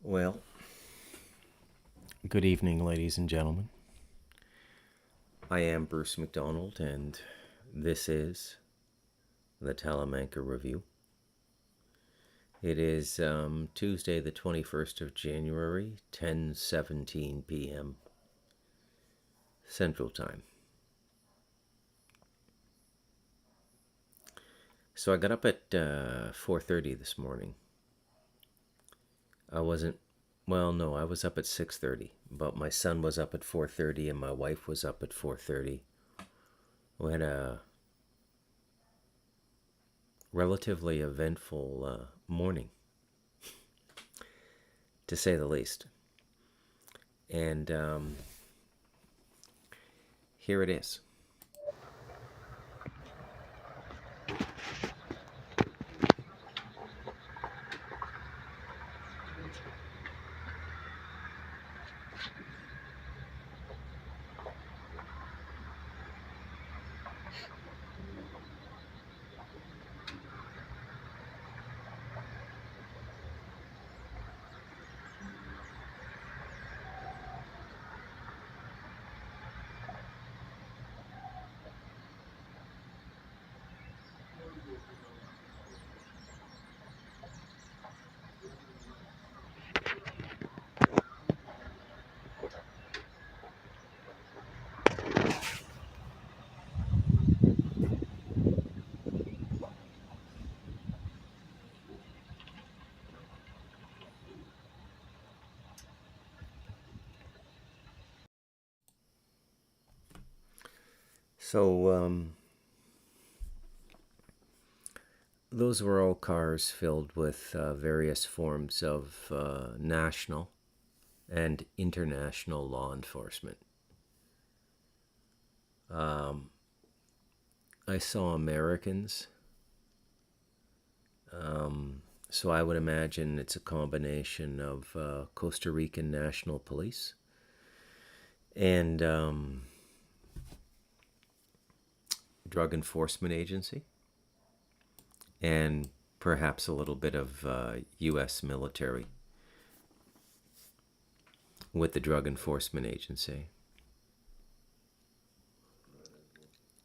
Well, good evening, ladies and gentlemen. I am Bruce McDonald, and this is the Talamanca Review. It is Tuesday, the 21st of January, 10:17 p.m. Central Time. So I got up at 4:30 this morning. I wasn't I was up at 6:30, but my son was up at 4:30 and my wife was up at 4:30. We had a relatively eventful morning, to say the least. And here it is. So, those were all cars filled with various forms of national and international law enforcement. I saw Americans, so I would imagine it's a combination of Costa Rican National Police and Drug Enforcement Agency, and perhaps a little bit of U.S. military with the Drug Enforcement Agency.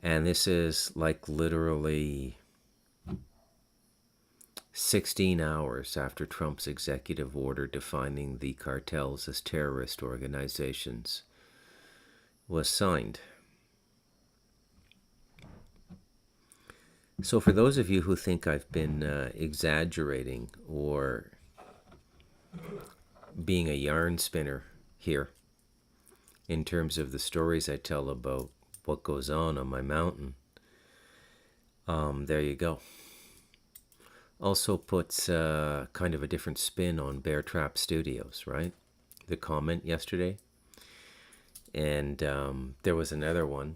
And this is like literally 16 hours after Trump's executive order defining the cartels as terrorist organizations was signed. So for those of you who think I've been exaggerating or being a yarn spinner here in terms of the stories I tell about what goes on my mountain, there you go. Also puts kind of a different spin on Bear Trap Studios, right? The comment yesterday. And there was another one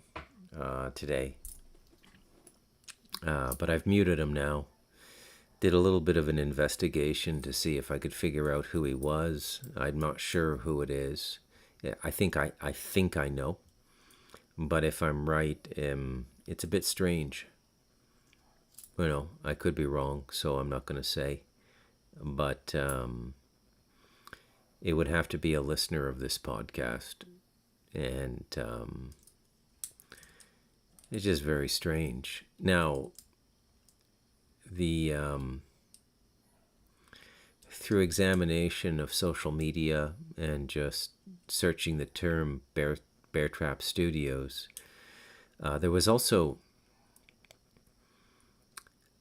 today. But I've muted him now. Did a little bit of an investigation to see if I could figure out who he was. I'm not sure who it is. I think I know. But if I'm right, it's a bit strange. You know, I could be wrong, so I'm not going to say. But it would have to be a listener of this podcast. And it's just very strange. Now, the through examination of social media and just searching the term Bear Trap Studios, there was also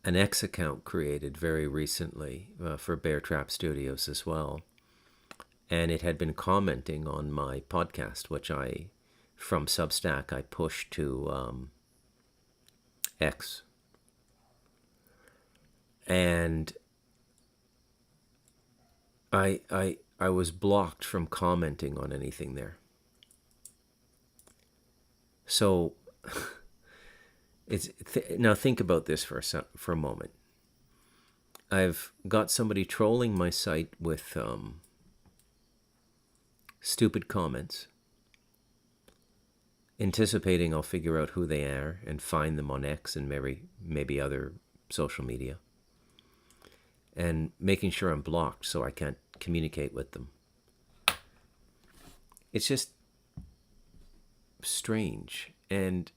an X account created very recently for Bear Trap Studios as well. And it had been commenting on my podcast, which from Substack, I pushed to X. And I was blocked from commenting on anything there. So now think about this for a moment. I've got somebody trolling my site with stupid comments. anticipating I'll figure out who they are and find them on X and maybe other social media, and making sure I'm blocked so I can't communicate with them. It's just strange. And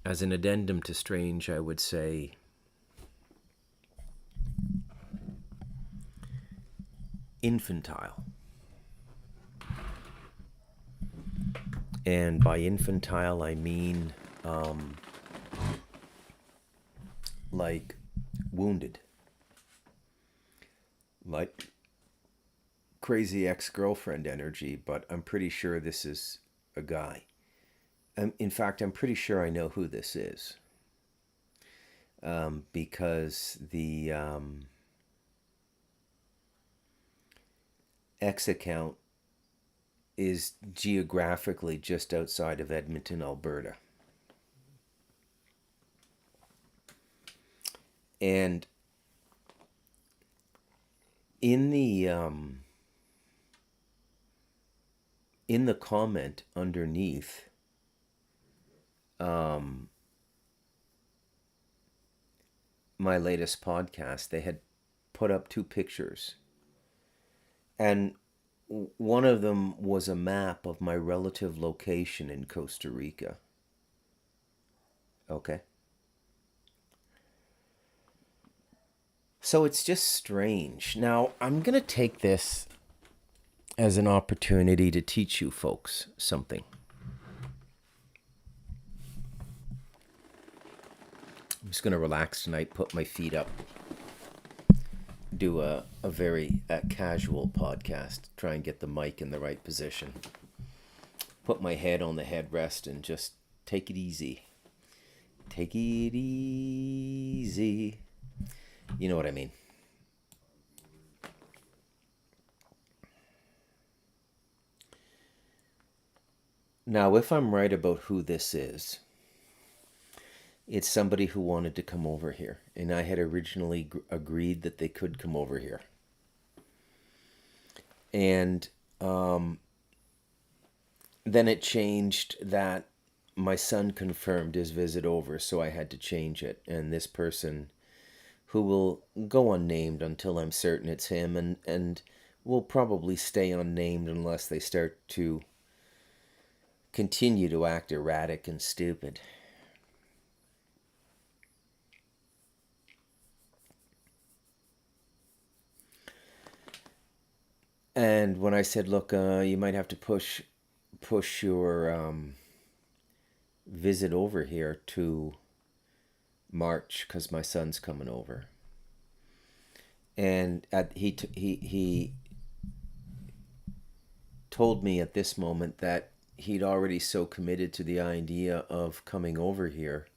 as an addendum to strange, I would say infantile. And by infantile, I mean like wounded. Like crazy ex-girlfriend energy, but I'm pretty sure this is a guy. In fact, I'm pretty sure I know who this is. Because the X account is geographically just outside of Edmonton, Alberta. And in the comment underneath, my latest podcast, they had put up two pictures. And one of them was a map of my relative location in Costa Rica. Okay. So it's just strange. Now, I'm going to take this as an opportunity to teach you folks something. I'm just going to relax tonight, put my feet up, do a very casual podcast, try and get the mic in the right position, put my head on the headrest and just take it easy. Take it easy. You know what I mean. Now, if I'm right about who this is, it's somebody who wanted to come over here. And I had originally agreed that they could come over here. And then it changed that my son confirmed his visit over, so I had to change it. And this person, who will go unnamed until I'm certain it's him, and will probably stay unnamed unless they start to continue to act erratic and stupid. And when I said, look, you might have to push your visit over here to March because my son's coming over. And he told me at this moment that he'd already so committed to the idea of coming over here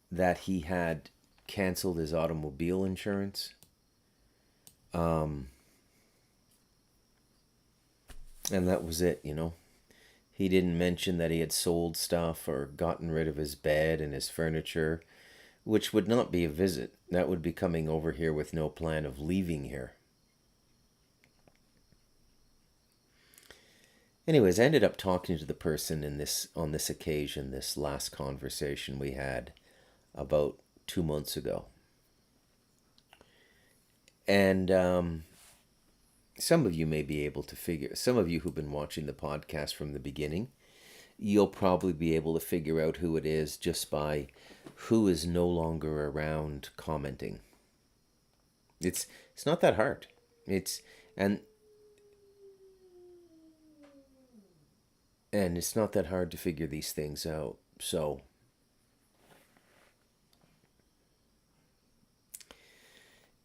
that he had canceled his automobile insurance. And that was it, you know. He didn't mention that he had sold stuff or gotten rid of his bed and his furniture, which would not be a visit. That would be coming over here with no plan of leaving here. Anyways, I ended up talking to the person on this occasion, this last conversation we had about 2 months ago. And some of you may be able to figure, some of you who've been watching the podcast from the beginning, you'll probably be able to figure out who it is just by who is no longer around commenting. It's not that hard. And it's not that hard to figure these things out. So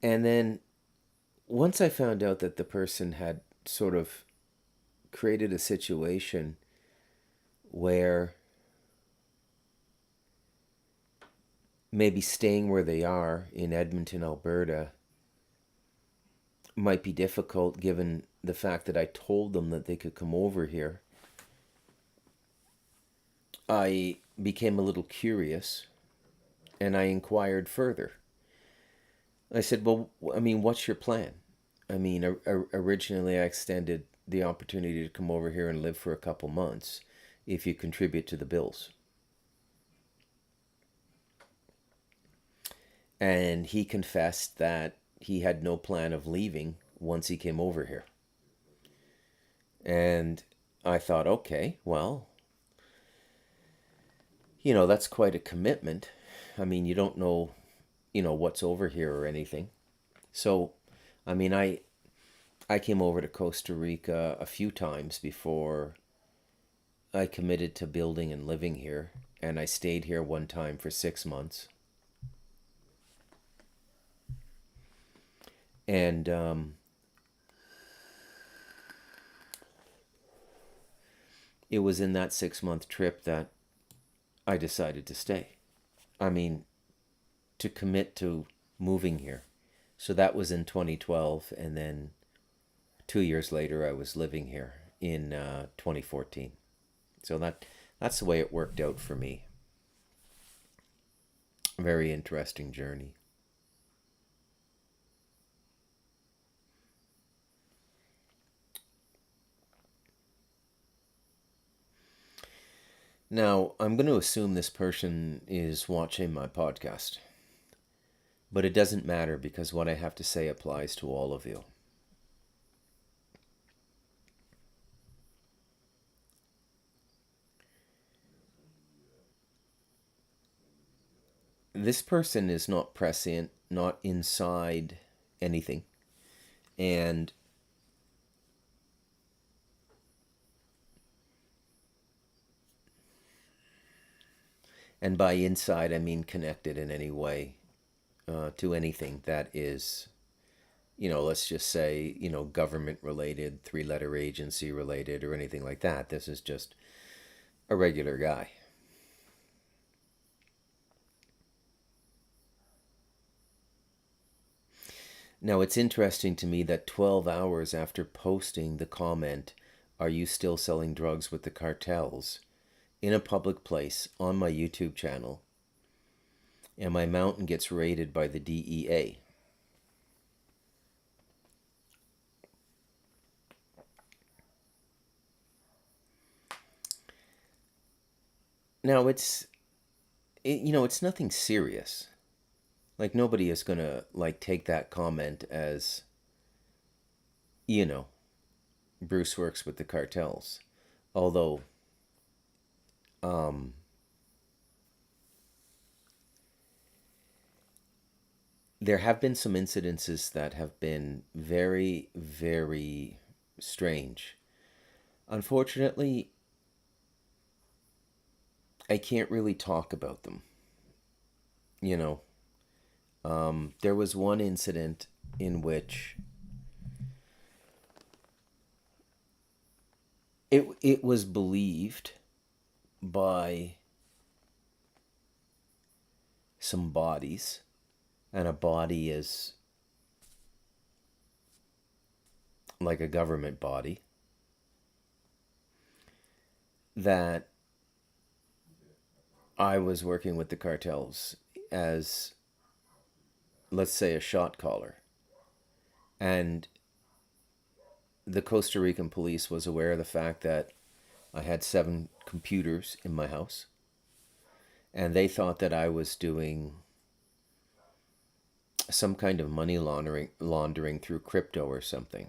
and then once I found out that the person had sort of created a situation where maybe staying where they are in Edmonton, Alberta might be difficult given the fact that I told them that they could come over here, I became a little curious and I inquired further. I said, well, I mean, what's your plan? I mean, originally I extended the opportunity to come over here and live for a couple months if you contribute to the bills. And he confessed that he had no plan of leaving once he came over here. And I thought, okay, well, that's quite a commitment. I mean, you don't know, what's over here or anything. So, I mean, I came over to Costa Rica a few times before I committed to building and living here. And I stayed here one time for 6 months. And it was in that 6-month trip that I decided to stay. I mean, to commit to moving here. So that was in 2012, and then 2 years later, I was living here in 2014. So that's the way it worked out for me. Very interesting journey. Now, I'm going to assume this person is watching my podcast, but it doesn't matter because what I have to say applies to all of you. This person is not prescient, not inside anything, and by inside I mean connected in any way to anything that is, let's just say, government related, 3-letter agency related, or anything like that. This is just a regular guy. Now, it's interesting to me that 12 hours after posting the comment, "Are you still selling drugs with the cartels?" in a public place on my YouTube channel, and my mountain gets raided by the DEA. Now, it's nothing serious. Like, nobody is going to, take that comment as, Bruce works with the cartels. Although, there have been some incidences that have been very, very strange. Unfortunately, I can't really talk about them. There was one incident in which it was believed by some bodies, and a body is like a government body, that I was working with the cartels as, let's say, a shot caller. And the Costa Rican police was aware of the fact that I had 7 computers in my house. And they thought that I was doing some kind of money laundering through crypto or something.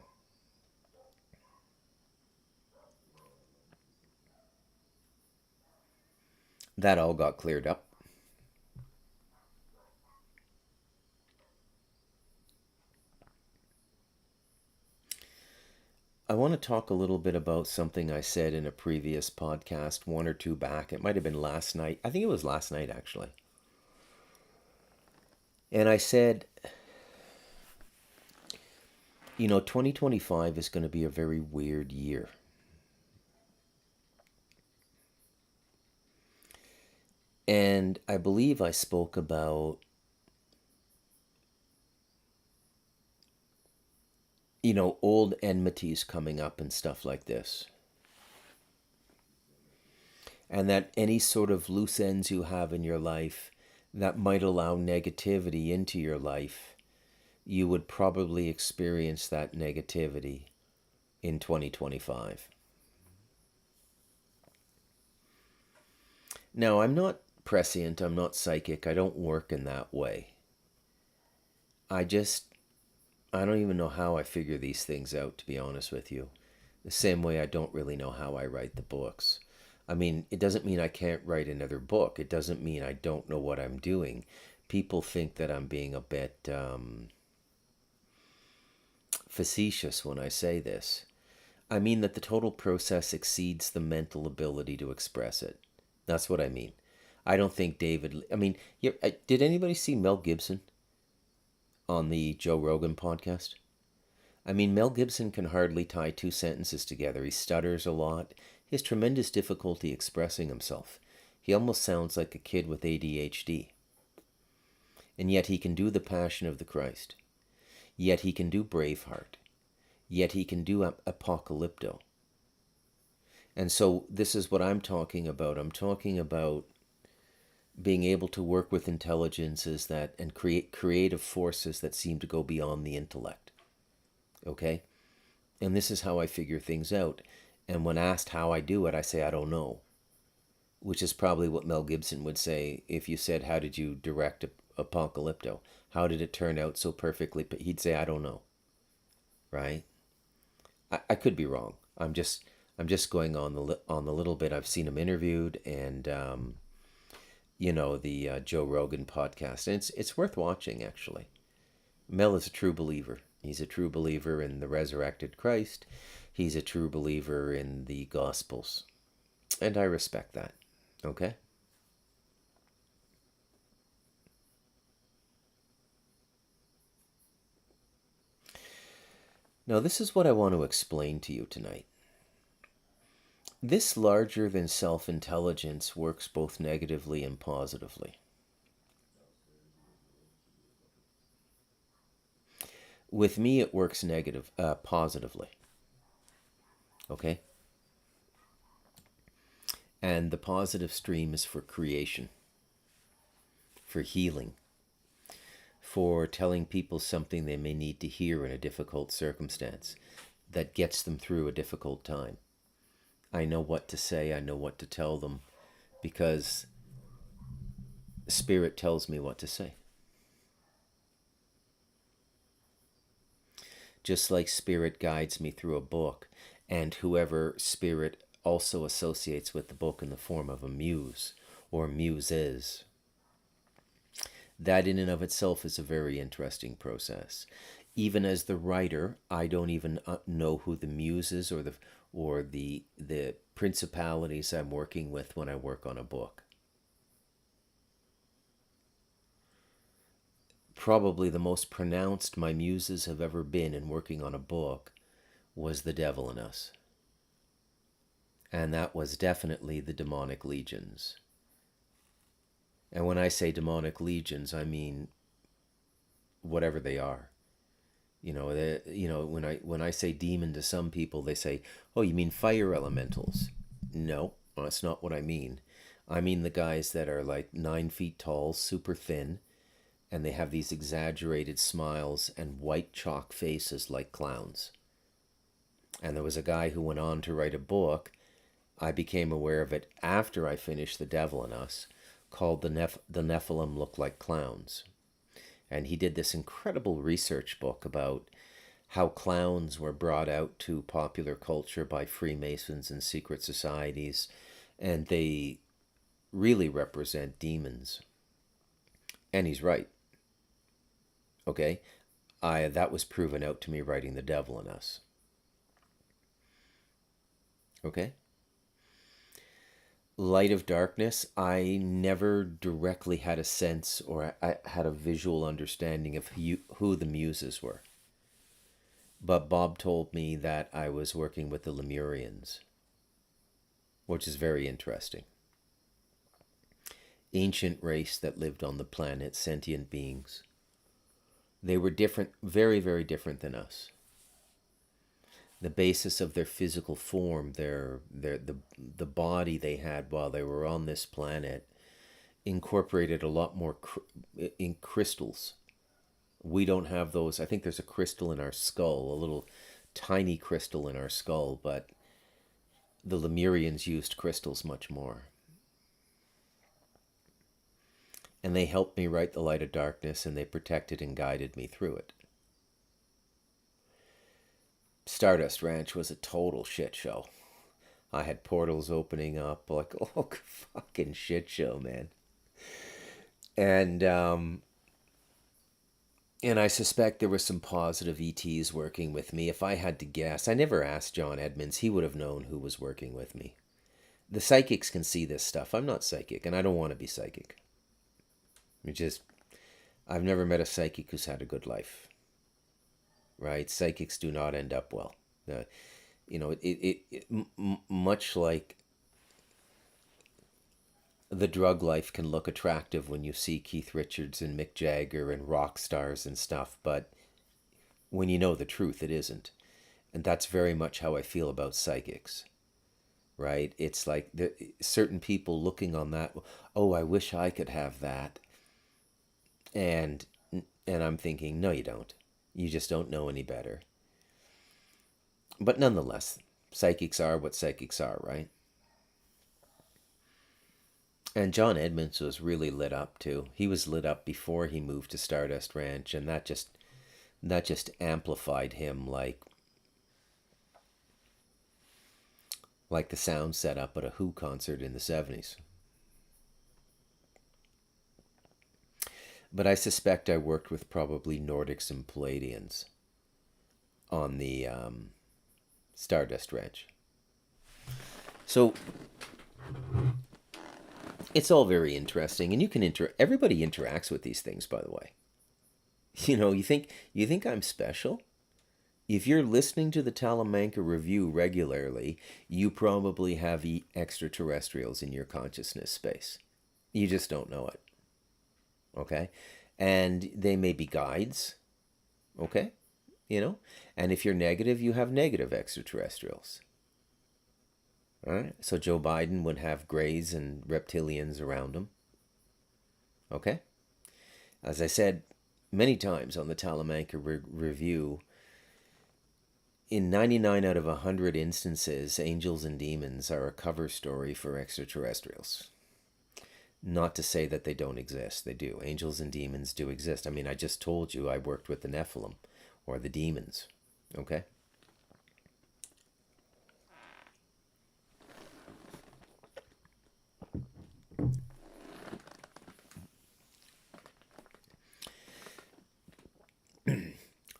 That all got cleared up. I want to talk a little bit about something I said in a previous podcast, 1 or 2 back. It might have been last night. I think it was last night, actually. And I said, 2025 is going to be a very weird year. And I believe I spoke about, old enmities coming up and stuff like this. And that any sort of loose ends you have in your life that might allow negativity into your life, you would probably experience that negativity in 2025. Now, I'm not prescient, I'm not psychic, I don't work in that way. I just, I don't even know how I figure these things out, to be honest with you. The same way I don't really know how I write the books. I mean, it doesn't mean I can't write another book. It doesn't mean I don't know what I'm doing. People think that I'm being a bit facetious when I say this. I mean that the total process exceeds the mental ability to express it. That's what I mean. I don't think David. I mean, did anybody see Mel Gibson on the Joe Rogan podcast? I mean, Mel Gibson can hardly tie two sentences together. He stutters a lot. He has tremendous difficulty expressing himself. He almost sounds like a kid with ADHD. And yet he can do The Passion of the Christ. Yet he can do Braveheart. Yet he can do Apocalypto. And so this is what I'm talking about. I'm talking about being able to work with intelligences that and create creative forces that seem to go beyond the intellect. Okay? And this is how I figure things out. And when asked how I do it, I say I don't know. Which is probably what Mel Gibson would say if you said, how did you direct Apocalypto? How did it turn out so perfectly? But he'd say, I don't know. Right? I could be wrong. I'm just going on the little bit I've seen him interviewed, and the Joe Rogan podcast, and it's worth watching actually. Mel is a true believer. He's a true believer in the resurrected Christ. He's a true believer in the Gospels, and I respect that. Okay. Now this is what I want to explain to you tonight. This larger than self intelligence works both negatively and positively. With me, it works positively. Okay? And the positive stream is for creation, for healing, for telling people something they may need to hear in a difficult circumstance that gets them through a difficult time. I know what to say, I know what to tell them, because Spirit tells me what to say. Just like Spirit guides me through a book, and whoever Spirit also associates with the book in the form of a muse or muses. That in and of itself is a very interesting process. Even as the writer, I don't even know who the muses or the principalities I'm working with when I work on a book. Probably the most pronounced my muses have ever been in working on a book was the devil in us. And that was definitely the demonic legions. And when I say demonic legions, I mean whatever they are. When I say demon to some people, they say, "Oh, you mean fire elementals?" No, that's not what I mean. I mean the guys that are like 9 feet tall, super thin, and they have these exaggerated smiles and white chalk faces like clowns. And there was a guy who went on to write a book. I became aware of it after I finished The Devil in Us, called the Nephilim Look Like Clowns. And he did this incredible research book about how clowns were brought out to popular culture by Freemasons and secret societies, and they really represent demons. And he's right. Okay? That was proven out to me writing The Devil in Us. Okay? Light of Darkness, I never directly had a sense or I had a visual understanding of who the muses were. But Bob told me that I was working with the Lemurians, which is very interesting. Ancient race that lived on the planet, sentient beings. They were different, very, very different than us. The basis of their physical form, the body they had while they were on this planet, incorporated a lot more in crystals. We don't have those. I think there's a crystal in our skull, a little tiny crystal in our skull, but the Lemurians used crystals much more. And they helped me write The Light of Darkness, and they protected and guided me through it. Stardust Ranch was a total shit show. I had portals opening up, like, oh, fucking shit show, man. And I suspect there were some positive ETs working with me. If I had to guess, I never asked John Edmonds. He would have known who was working with me. The psychics can see this stuff. I'm not psychic, and I don't want to be psychic. I've never met a psychic who's had a good life. Right? Psychics do not end up well. Much like the drug life can look attractive when you see Keith Richards and Mick Jagger and rock stars and stuff, but when you know the truth, it isn't. And that's very much how I feel about psychics, right? It's like certain people looking on that, oh, I wish I could have that. And I'm thinking, no, you don't. You just don't know any better. But nonetheless, psychics are what psychics are, right? And John Edmonds was really lit up too. He was lit up before he moved to Stardust Ranch, and that just amplified him like the sound set up at a Who concert in the 70s. But I suspect I worked with probably Nordics and Palladians on the Stardust Ranch. So it's all very interesting, and you can everybody interacts with these things, by the way. You think I'm special? If you're listening to the Talamanca Review regularly, you probably have extraterrestrials in your consciousness space. You just don't know it. Okay? And they may be guides. Okay? And if you're negative, you have negative extraterrestrials. All right? So Joe Biden would have grays and reptilians around him. Okay? As I said many times on the Talamanca Review, in 99 out of 100 instances, angels and demons are a cover story for extraterrestrials. Not to say that they don't exist. They do. Angels and demons do exist. I mean, I just told you I worked with the Nephilim, or the demons. Okay?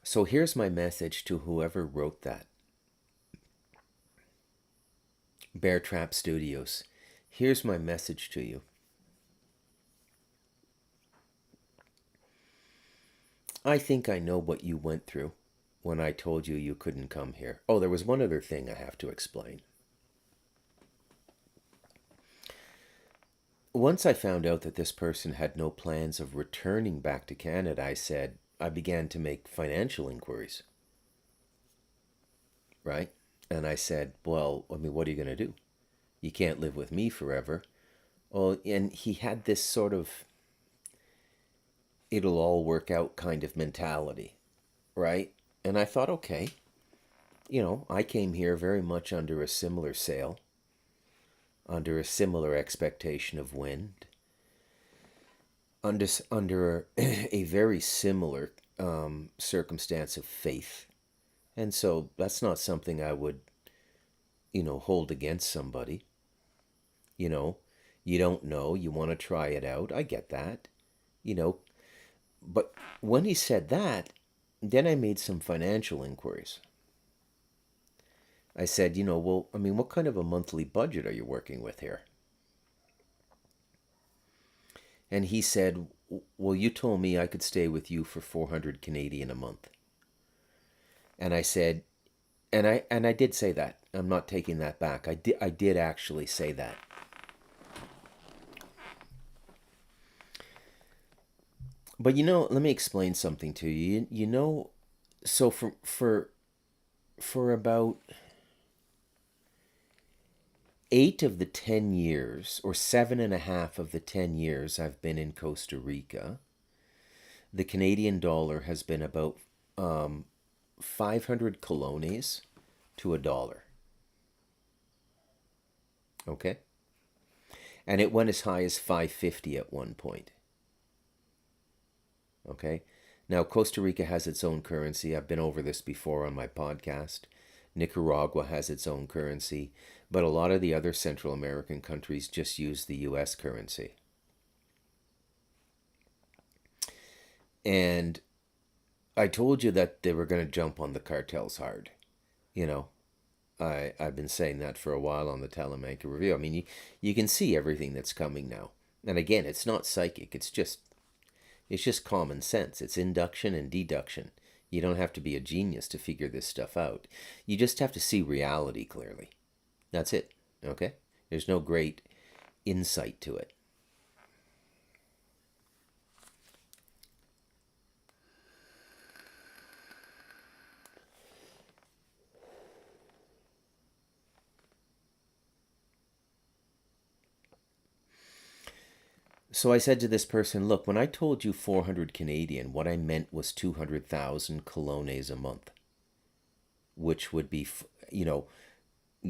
So here's my message to whoever wrote that. Bear Trap Studios. Here's my message to you. I think I know what you went through when I told you you couldn't come here. Oh, there was one other thing I have to explain. Once I found out that this person had no plans of returning back to Canada, I began to make financial inquiries. Right? And I said, well, I mean, what are you going to do? You can't live with me forever. Well, and he had this sort of it'll all work out kind of mentality, right? And I thought, okay, I came here very much under a similar sail, under a similar expectation of wind, under a very similar circumstance of faith. And so that's not something I would, hold against somebody. You don't know, you want to try it out. I get that, But when he said that, then I made some financial inquiries. I said, well, I mean, what kind of a monthly budget are you working with here? And he said, well, you told me I could stay with you for 400 Canadian a month. And I said, and I did say that. I'm not taking that back. I did actually say that. But let me explain something to you. So for about 8 of the 10 years, or 7.5 of the 10 years I've been in Costa Rica, the Canadian dollar has been about 500 colones to $1. Okay? And it went as high as 550 at one point. Okay? Now, Costa Rica has its own currency. I've been over this before on my podcast. Nicaragua has its own currency. But a lot of the other Central American countries just use the US currency. And I told you that they were going to jump on the cartels hard. You know, I've been saying that for a while on the Talamanca Review. I mean, you can see everything that's coming now. And again, it's not psychic. It's just common sense. It's induction and deduction. You don't have to be a genius to figure this stuff out. You just have to see reality clearly. That's it. Okay? There's no great insight to it. So I said to this person, look, when I told you 400 Canadian, what I meant was 200,000 colones a month, which would be,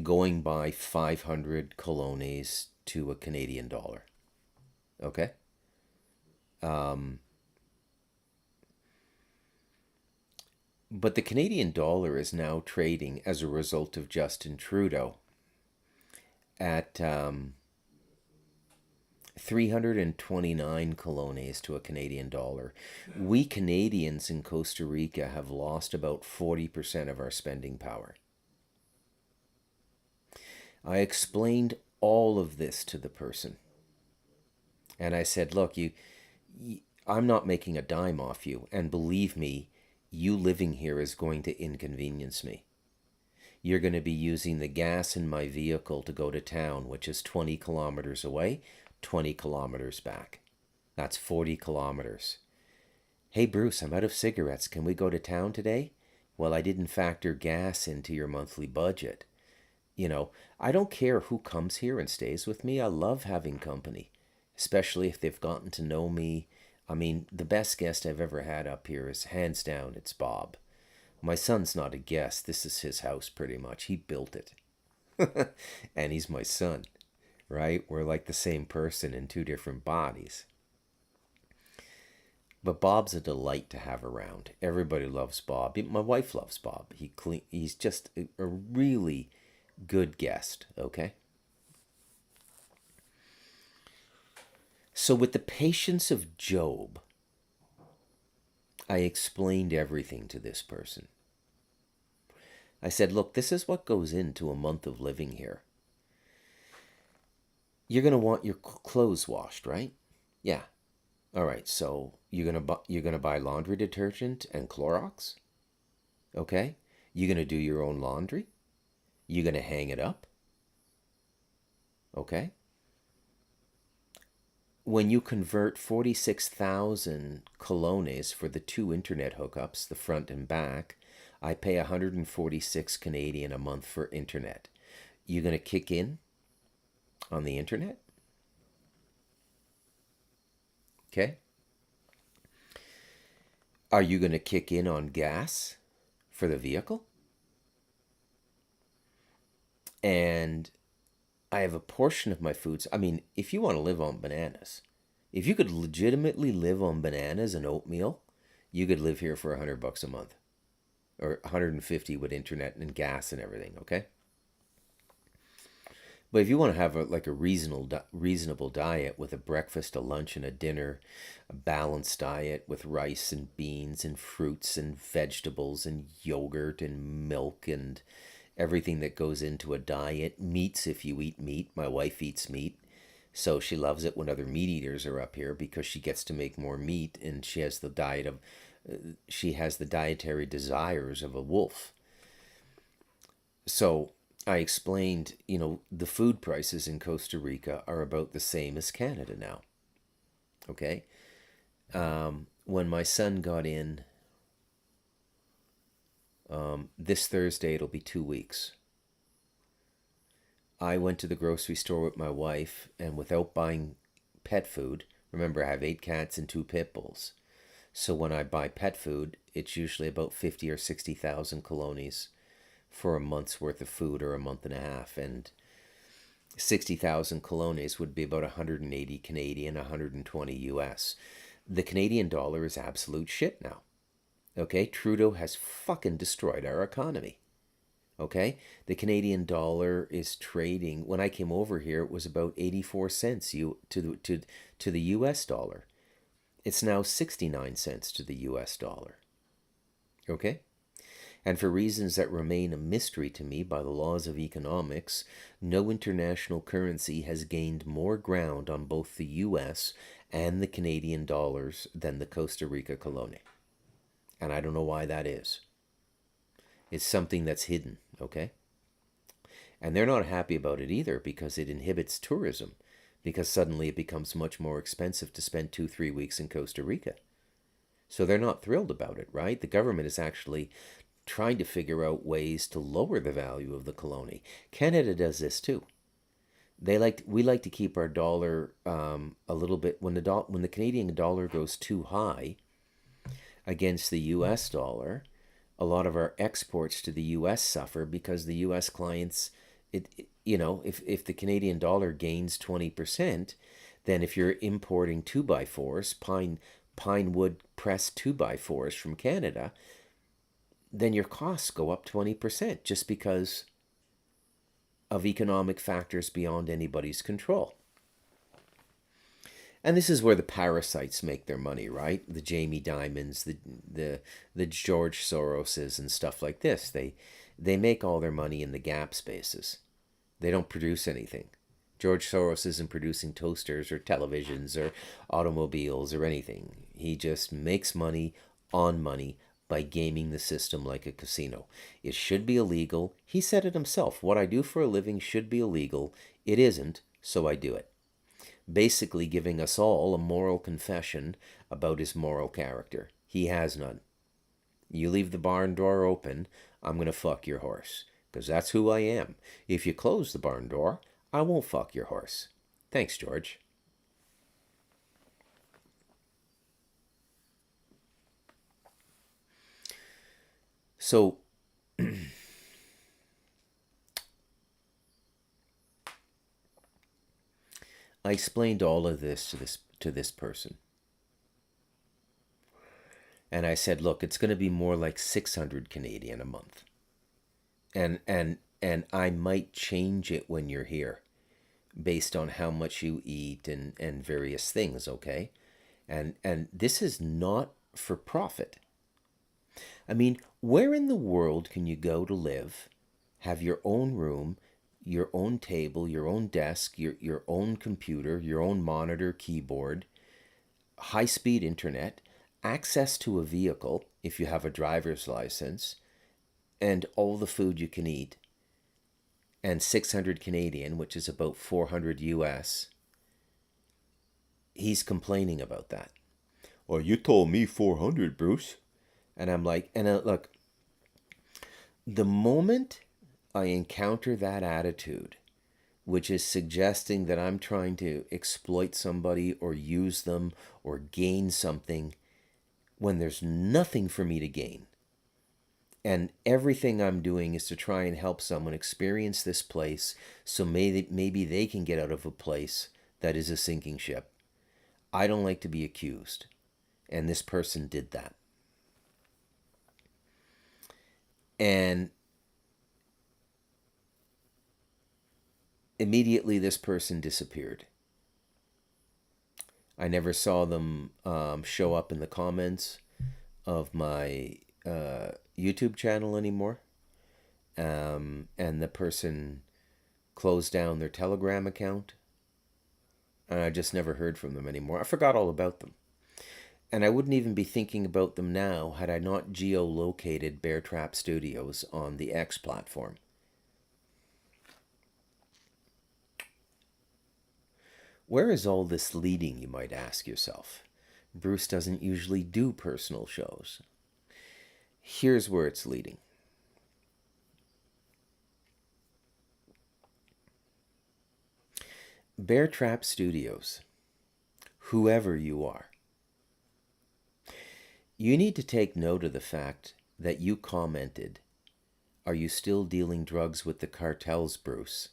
going by 500 colones to a Canadian dollar. Okay? But the Canadian dollar is now trading as a result of Justin Trudeau at 329 colones to a Canadian dollar. We Canadians in Costa Rica have lost about 40% of our spending power. I explained all of this to the person. And I said, look, I'm not making a dime off you. And believe me, you living here is going to inconvenience me. You're going to be using the gas in my vehicle to go to town, which is 20 kilometers away, 20 kilometers back. That's 40 kilometers. Hey, Bruce, I'm out of cigarettes. Can we go to town today? Well, I didn't factor gas into your monthly budget. I don't care who comes here and stays with me. I love having company, especially if they've gotten to know me. I mean, the best guest I've ever had up here is hands down, it's Bob. My son's not a guest. This is his house pretty much. He built it. And he's my son, right? We're like the same person in two different bodies. But Bob's a delight to have around. Everybody loves Bob. My wife loves Bob. He's just a really good guest, okay? So with the patience of Job, I explained everything to this person. I said, look, this is what goes into a month of living here. You're going to want your clothes washed, right? Yeah. All right, so you're going to buy laundry detergent and Clorox? Okay? You're going to do your own laundry? You're going to hang it up? Okay? When you convert 46,000 colones for the two internet hookups, the front and back, I pay 146 Canadian a month for internet. You going to kick in on the internet? Okay? Are you going to kick in on gas for the vehicle? And I have a portion of my foods. I mean, if you want to live on bananas, if you could legitimately live on bananas and oatmeal, you could live here for $100 a month, or 150 with internet and gas and everything. Okay. But if you want to have a reasonable diet with a breakfast, a lunch, and a dinner, a balanced diet with rice and beans and fruits and vegetables and yogurt and milk and everything that goes into a diet, meats if you eat meat. My wife eats meat, so she loves it when other meat eaters are up here because she gets to make more meat, and she has the dietary desires of a wolf. So I explained, the food prices in Costa Rica are about the same as Canada now. Okay? When my son got in, this Thursday, it'll be 2 weeks. I went to the grocery store with my wife, and without buying pet food, remember I have 8 cats and 2 pit bulls. So when I buy pet food, it's usually about 50 or 60,000 colones for a month's worth of food or a month and a half. And 60,000 colones would be about 180 Canadian, 120 US. The Canadian dollar is absolute shit now. Okay? Trudeau has fucking destroyed our economy. Okay? The Canadian dollar is trading. When I came over here, it was about 84 cents to the US dollar. It's now 69 cents to the US dollar. Okay? And for reasons that remain a mystery to me by the laws of economics, no international currency has gained more ground on both the US and the Canadian dollars than the Costa Rica colony. And I don't know why that is. It's something that's hidden, okay? And they're not happy about it either because it inhibits tourism, because suddenly it becomes much more expensive to spend 2-3 weeks in Costa Rica. So they're not thrilled about it, right? The government is actually trying to figure out ways to lower the value of the colony. Canada does this too. We like to keep our dollar a little bit when the Canadian dollar goes too high against the US dollar, a lot of our exports to the US suffer because the US clients if the Canadian dollar gains 20%, then if you're importing 2x4s, pine wood pressed 2x4s from Canada, then your costs go up 20% just because of economic factors beyond anybody's control. And this is where the parasites make their money, right? The Jamie Dimons, the George Soroses and stuff like this. They make all their money in the gap spaces. They don't produce anything. George Soros isn't producing toasters or televisions or automobiles or anything. He just makes money on money by gaming the system like a casino. It should be illegal. He said it himself. What I do for a living should be illegal. It isn't, so I do it. Basically giving us all a moral confession about his moral character. He has none. You leave the barn door open, I'm going to fuck your horse. Because that's who I am. If you close the barn door, I won't fuck your horse. Thanks, George. So, I explained all of this to this person. And I said, look, it's going to be more like 600 Canadian a month. And I might change it when you're here based on how much you eat and various things, okay? And this is not for profit. I mean, where in the world can you go to live, have your own room, your own table, your own desk, your own computer, your own monitor, keyboard, high-speed internet, access to a vehicle if you have a driver's license, and all the food you can eat, and 600 Canadian, which is about 400 US, he's complaining about that. Well, you told me 400, Bruce. And I'm like, look, the moment I encounter that attitude, which is suggesting that I'm trying to exploit somebody or use them or gain something when there's nothing for me to gain, and everything I'm doing is to try and help someone experience this place so maybe they can get out of a place that is a sinking ship. I don't like to be accused. And this person did that. And immediately this person disappeared. I never saw them show up in the comments of my YouTube channel anymore. And the person closed down their Telegram account. And I just never heard from them anymore. I forgot all about them. And I wouldn't even be thinking about them now had I not geolocated Bear Trap Studios on the X platform. Where is all this leading, you might ask yourself? Bruce doesn't usually do personal shows. Here's where it's leading. Bear Trap Studios, whoever you are, You need to take note of the fact that you commented, "Are you still dealing drugs with the cartels, Bruce?"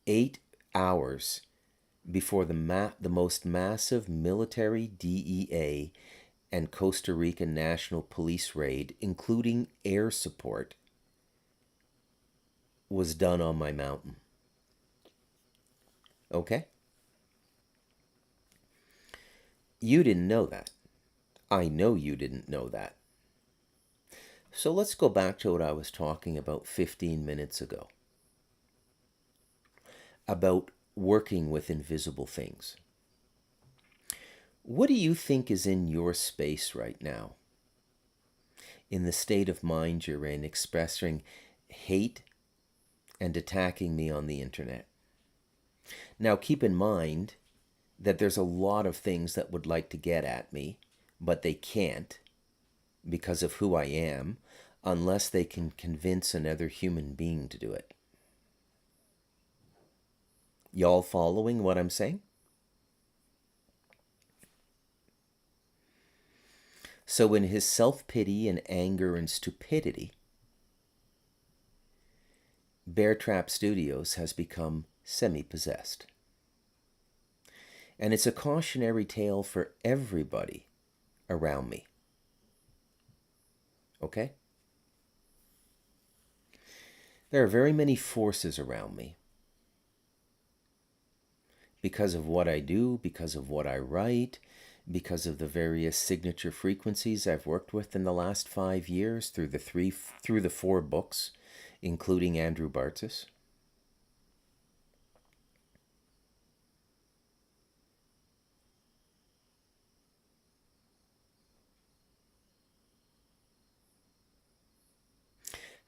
8 hours before the most massive military DEA and Costa Rican National Police raid, including air support, was done on my mountain. Okay? You didn't know that. I know you didn't know that. So let's go back to what I was talking about 15 minutes ago about working with invisible things. What do you think is in your space right now? In the state of mind you're in, expressing hate and attacking me on the internet. Now keep in mind that there's a lot of things that would like to get at me, but they can't because of who I am, unless they can convince another human being to do it. Y'all following what I'm saying? So in his self-pity and anger and stupidity, Bear Trap Studios has become semi-possessed. And it's a cautionary tale for everybody around me. Okay? There are very many forces around me. Because of what I do, because of what I write, because of the various signature frequencies I've worked with in the last 5 years through the 4 books, including Andrew Bartzis.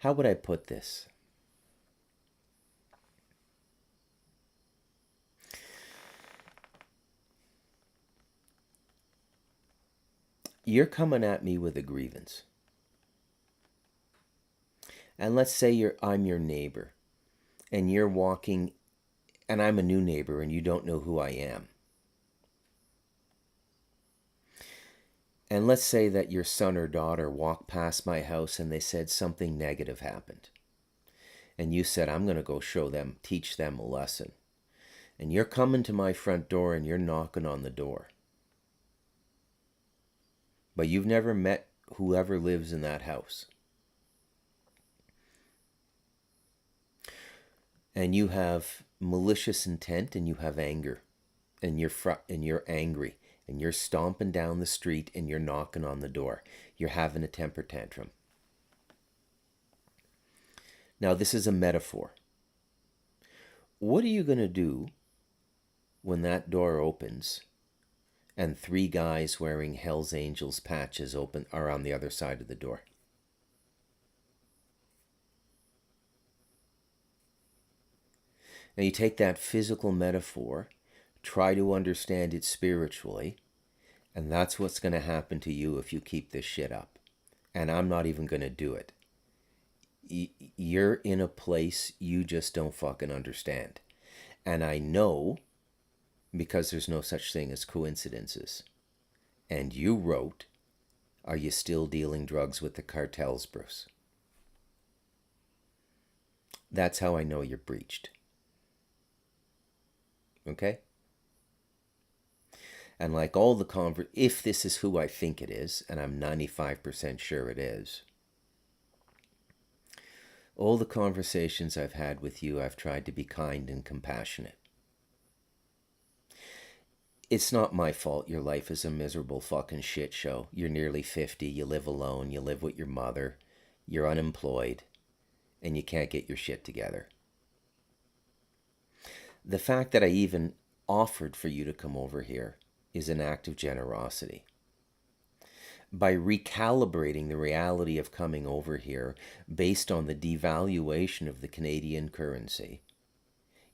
How would I put this? You're coming at me with a grievance. And let's say I'm your neighbor, and you're walking, and I'm a new neighbor, and you don't know who I am. And let's say that your son or daughter walked past my house and they said something negative happened. And you said, "I'm going to go teach them a lesson." And you're coming to my front door and you're knocking on the door. But you've never met whoever lives in that house. And you have malicious intent and you have anger. And you're angry. And you're stomping down the street and you're knocking on the door. You're having a temper tantrum. Now, this is a metaphor. What are you going to do when that door opens and 3 guys wearing Hell's Angels patches are on the other side of the door? Now you take that physical metaphor, try to understand it spiritually, and that's what's going to happen to you if you keep this shit up. And I'm not even going to do it. You're in a place you just don't fucking understand. And I know, because there's no such thing as coincidences. And you wrote, "Are you still dealing drugs with the cartels, Bruce?" That's how I know you're breached. Okay? And like all the if this is who I think it is, and I'm 95% sure it is, all the conversations I've had with you, I've tried to be kind and compassionate. It's not my fault your life is a miserable fucking shit show. You're nearly 50, you live alone, you live with your mother, you're unemployed, and you can't get your shit together. The fact that I even offered for you to come over here is an act of generosity. By recalibrating the reality of coming over here based on the devaluation of the Canadian currency,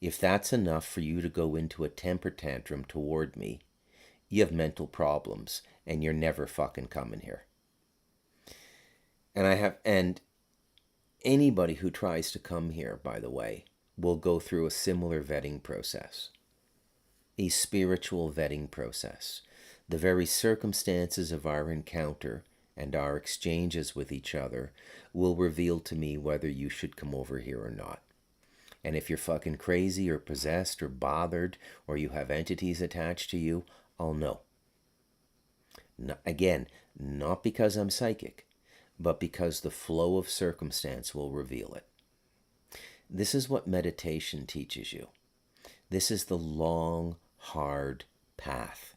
if that's enough for you to go into a temper tantrum toward me, you have mental problems and you're never fucking coming here. And anybody who tries to come here, by the way, will go through a similar vetting process, a spiritual vetting process. The very circumstances of our encounter and our exchanges with each other will reveal to me whether you should come over here or not. And if you're fucking crazy or possessed or bothered or you have entities attached to you, I'll know. Again, not because I'm psychic, but because the flow of circumstance will reveal it. This is what meditation teaches you. This is the long, hard path.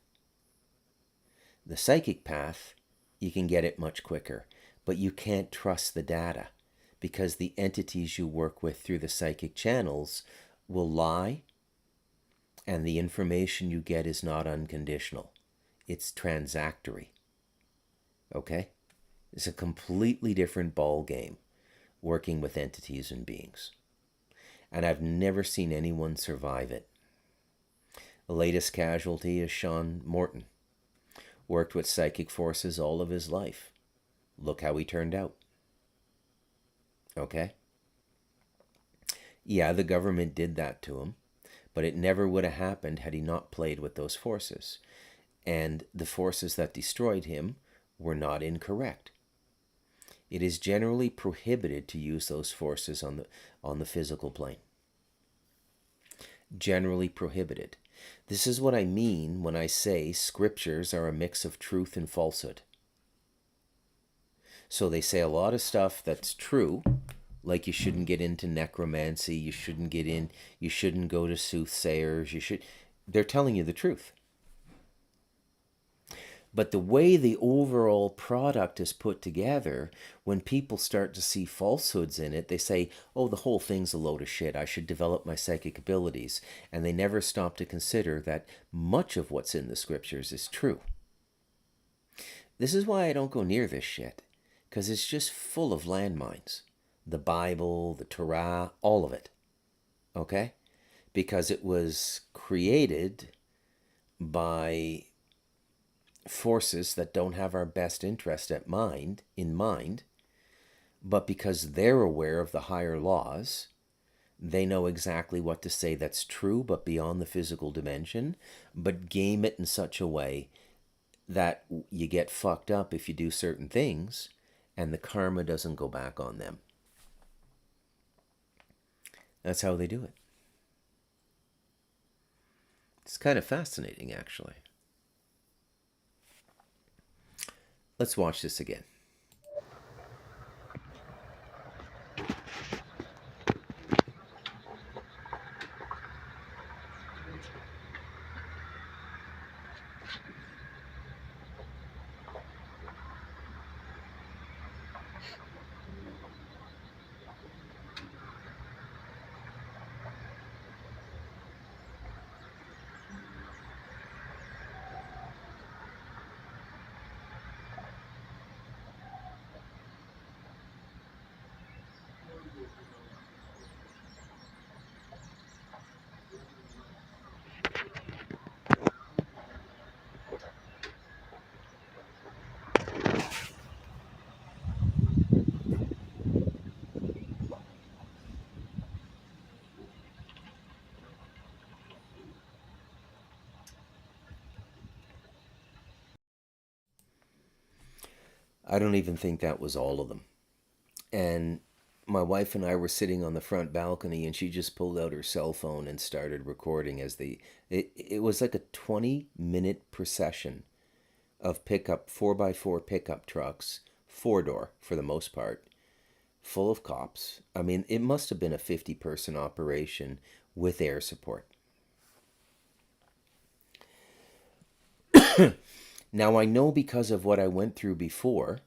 The psychic path, you can get it much quicker, but you can't trust the data because the entities you work with through the psychic channels will lie, and the information you get is not unconditional. It's transactory. Okay? It's a completely different ball game working with entities and beings. And I've never seen anyone survive it. The latest casualty is Sean Morton. Worked with psychic forces all of his life. Look how he turned out. Okay? Yeah, the government did that to him, but it never would have happened had he not played with those forces. And the forces that destroyed him were not incorrect. It is generally prohibited to use those forces on the physical plane. Generally prohibited. This is what I mean when I say scriptures are a mix of truth and falsehood. So they say a lot of stuff that's true, like you shouldn't get into necromancy, you shouldn't go to soothsayers, they're telling you the truth. But the way the overall product is put together, when people start to see falsehoods in it, they say, oh, the whole thing's a load of shit. I should develop my psychic abilities. And they never stop to consider that much of what's in the scriptures is true. This is why I don't go near this shit, because it's just full of landmines. The Bible, the Torah, all of it. Okay? Because it was created by forces that don't have our best interest in mind, but because they're aware of the higher laws, they know exactly what to say that's true but beyond the physical dimension, but game it in such a way that you get fucked up if you do certain things and the karma doesn't go back on them. That's how they do it. It's kind of fascinating, actually. Let's watch this again. I don't even think that was all of them. And my wife and I were sitting on the front balcony and she just pulled out her cell phone and started recording it was like a 20-minute procession of 4x4 pickup trucks, 4-door for the most part, full of cops. I mean, it must have been a 50-person operation with air support. Now, I know because of what I went through before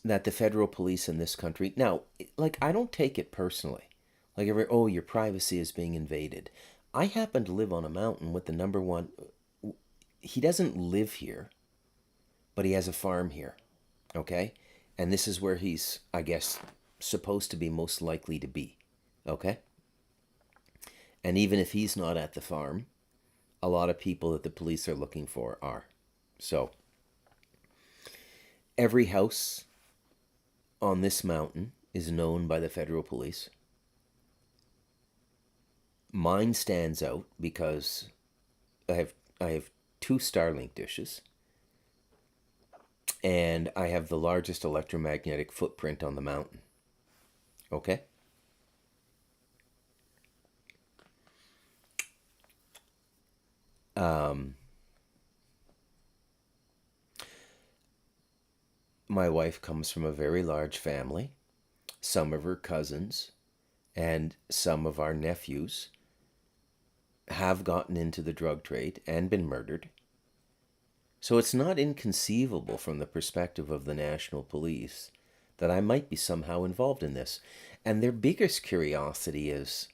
that the federal police in this country... Now, like, I don't take it personally. Like, your privacy is being invaded. I happen to live on a mountain with the number one... He doesn't live here, but he has a farm here, okay? And this is where he's, I guess, supposed to be most likely to be, okay? And even if he's not at the farm, a lot of people that the police are looking for are. So, every house on this mountain is known by the federal police. Mine stands out because I have 2 Starlink dishes, and I have the largest electromagnetic footprint on the mountain. Okay? My wife comes from a very large family. Some of her cousins and some of our nephews have gotten into the drug trade and been murdered. So it's not inconceivable from the perspective of the National Police that I might be somehow involved in this. And their biggest curiosity is,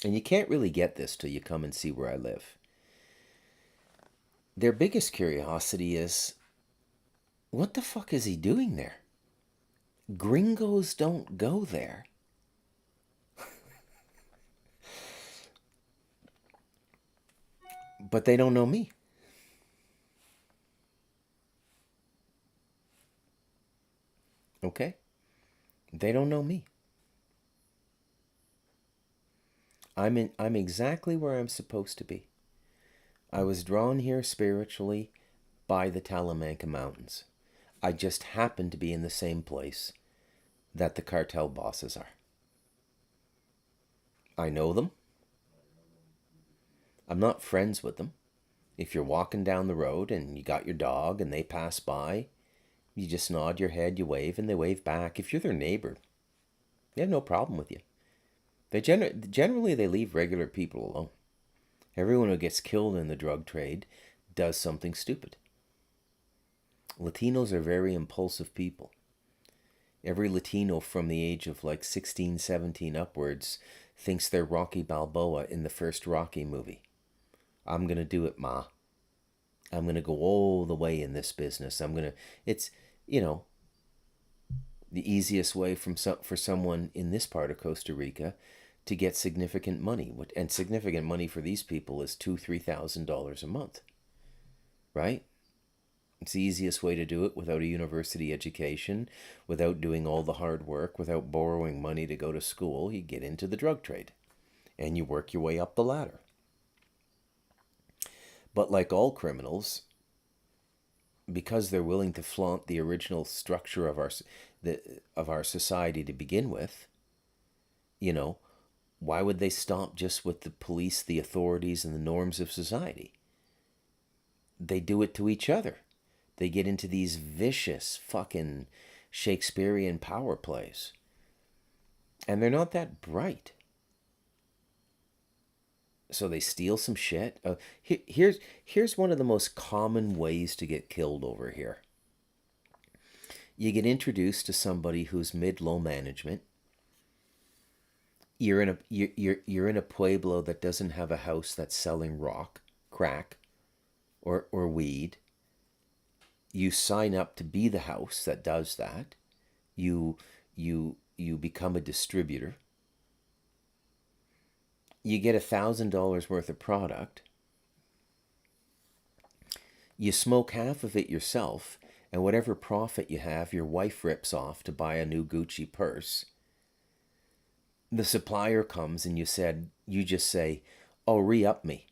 and you can't really get this till you come and see where I live. Their biggest curiosity is, what the fuck is he doing there? Gringos don't go there. But they don't know me. Okay? They don't know me. I'm exactly where I'm supposed to be. I was drawn here spiritually by the Talamanca Mountains. I just happen to be in the same place that the cartel bosses are. I know them. I'm not friends with them. If you're walking down the road and you got your dog and they pass by, you just nod your head, you wave, and they wave back. If you're their neighbor, they have no problem with you. Generally, they leave regular people alone. Everyone who gets killed in the drug trade does something stupid. Latinos are very impulsive people. Every Latino from the age of like 16, 17 upwards thinks they're Rocky Balboa in the first Rocky movie. I'm going to do it, ma. I'm going to go all the way in this business. It's, the easiest way for someone in this part of Costa Rica to get significant money. And significant money for these people is $2,000-$3,000 a month, right? It's the easiest way to do it without a university education, without doing all the hard work, without borrowing money to go to school. You get into the drug trade and you work your way up the ladder. But like all criminals, because they're willing to flaunt the original structure of our society to begin with, why would they stop just with the police, the authorities, and the norms of society? They do it to each other. They get into these vicious fucking Shakespearean power plays. And they're not that bright. So they steal some shit. Here's one of the most common ways to get killed over here. You get introduced to somebody who's mid-low management. You're in a pueblo that doesn't have a house that's selling crack, or weed. You sign up to be the house that does that. You become a distributor. You get $1,000 worth of product. You smoke half of it yourself, and whatever profit you have, your wife rips off to buy a new Gucci purse. The supplier comes and you just say, "Oh, re-up me.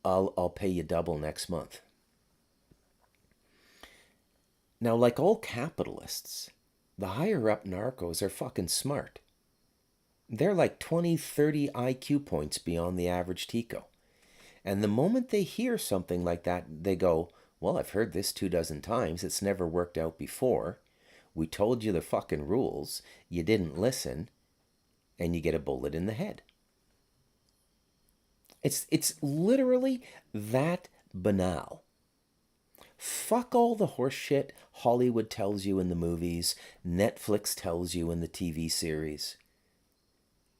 I'll pay you double next month." Now, like all capitalists, the higher up narcos are fucking smart. They're like 20, 30 IQ points beyond the average Tico. And the moment they hear something like that, they go, "Well, I've heard this 24 times. It's never worked out before. We told you the fucking rules. You didn't listen." And you get a bullet in the head. It's literally that banal. Fuck all the horse shit Hollywood tells you in the movies, Netflix tells you in the TV series.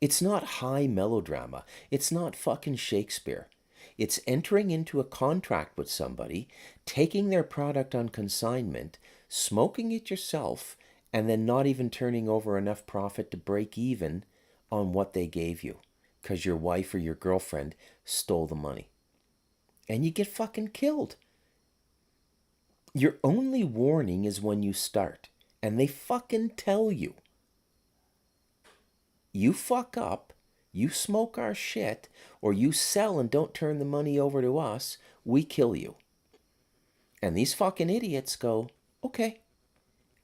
It's not high melodrama. It's not fucking Shakespeare. It's entering into a contract with somebody, taking their product on consignment, smoking it yourself, and then not even turning over enough profit to break even on what they gave you because your wife or your girlfriend stole the money. And you get fucking killed. Your only warning is when you start. And they fucking tell you. You fuck up, You smoke our shit, or you sell and don't turn the money over to us, we kill you. And these fucking idiots go, okay.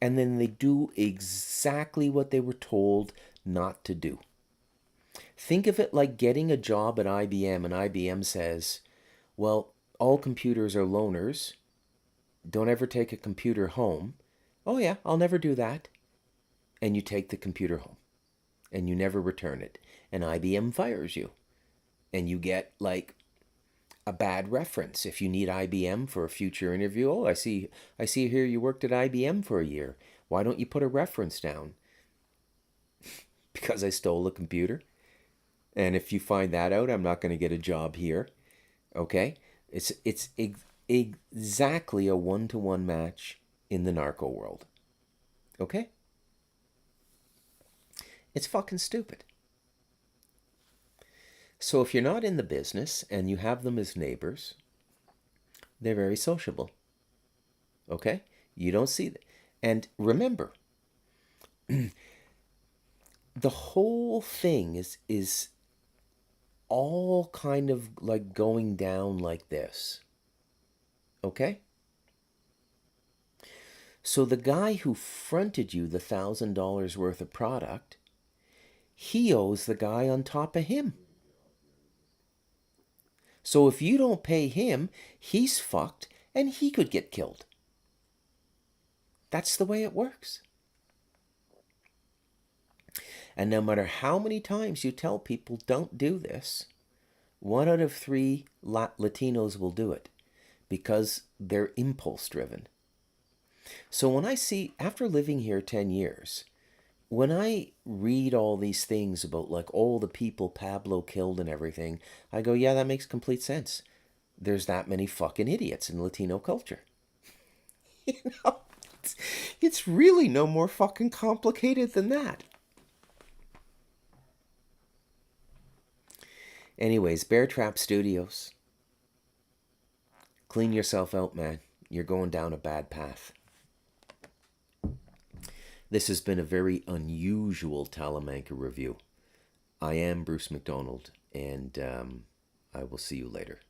And then they do exactly what they were told not to do. Think of it like getting a job at IBM, and IBM says, well, all computers are loaners. Don't ever take a computer home. Oh, yeah, I'll never do that. And you take the computer home and you never return it. And IBM fires you. And you get like a bad reference if you need IBM for a future interview. Oh, I see here you worked at IBM for a year. Why don't you put a reference down? Because I stole a computer. And if you find that out, I'm not going to get a job here. Okay? It's exactly a one-to-one match in the narco world. Okay? It's fucking stupid. So if you're not in the business and you have them as neighbors, they're very sociable. Okay? You don't see that. And remember, the whole thing is all kind of like going down like this. Okay? So the guy who fronted you the $1,000 worth of product, he owes the guy on top of him. So if you don't pay him, he's fucked and he could get killed. That's the way it works. And no matter how many times you tell people don't do this, 1 out of 3 Latinos will do it because they're impulse driven. So when I see, after living here 10 years, when I read all these things about like all the people Pablo killed and everything, I go, yeah, that makes complete sense. There's that many fucking idiots in Latino culture. You know, it's really no more fucking complicated than that. Anyways, Bear Trap Studios. Clean yourself out, man. You're going down a bad path. This has been a very unusual Talamanca review. I am Bruce McDonald, and I will see you later.